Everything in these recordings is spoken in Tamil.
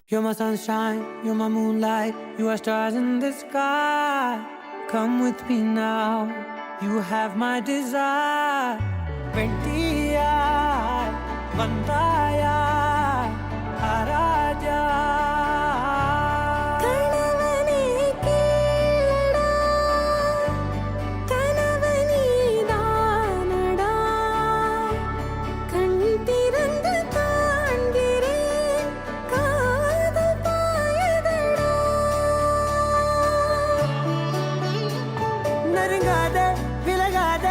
You're my sunshine, you're my moonlight, you are stars in the sky. Come with me now, you have my desire. Ventia, Vandaya, Araja. நெருங்காத விலகாத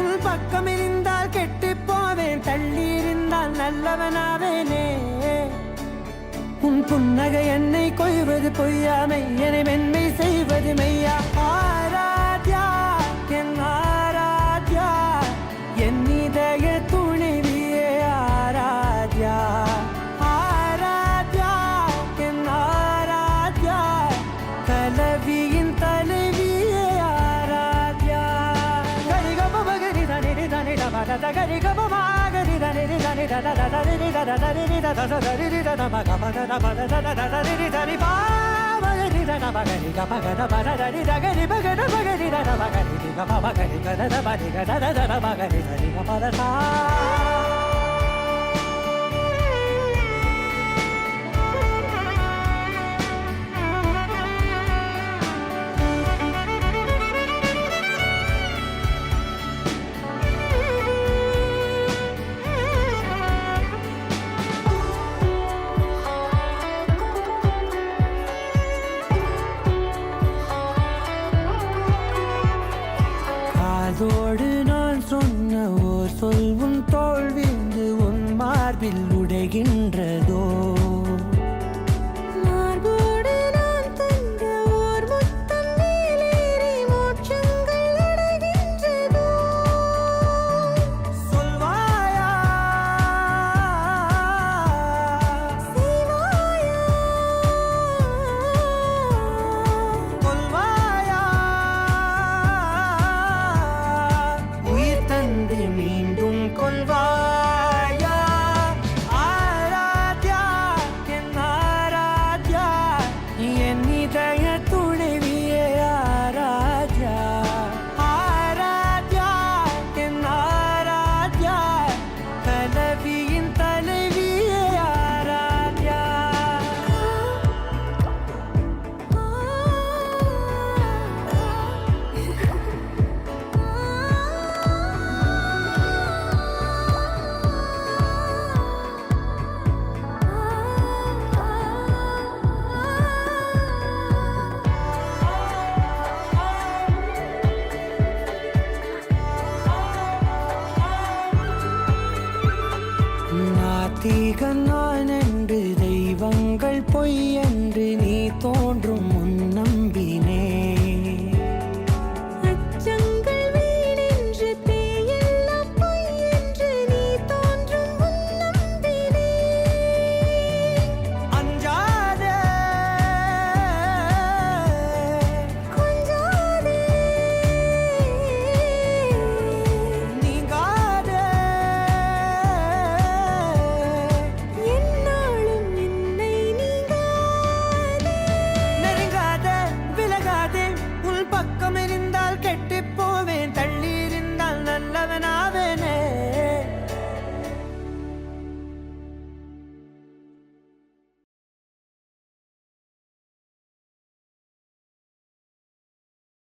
உள் பக்கம் இருந்தால் கெட்டு போவேன், தள்ளி இருந்தால் நல்லவனாவேனே. உன் புன்னகை என்னை கொய்வது பொய்யாமை, என்னை மென்மை செய்வது மெய்யா. ஆராத்யா என் ஆராத்யா, என் இதய துணைவியே ஆராத்யா. ஆராத்யா என் ஆராத்யா, கலவியின் தலைவி da gari ga ma gari da ni da ni da da da da ni da da da ni da da da ni da da ma ga ma da da ma da da da da ni da ni ba ma ni da na ma ga ni ga ma ga da ma da ni da gari ba ga da ma ga ni da da ma ga ni ga ma ga ni ga da da ma ni ga da da da ma ga ni da ni ga ma da da. அதோடு நான் சொன்ன ஓர் சொல் உன் தோல் வீழ்ந்து உன் மார்பில் உடைகின்றதோ. மீண்டும் கொள்வாயா ஆராத்யா என் ஆராத்யா, என் இதய துணைவியே ஆராத்யா. ஆராத்யா என் ஆராத்யா, கலவியின் தலைவியே ஆராத்யா. நாத்திகன் நான் என்று தெய்வங்கள் பொய்யன்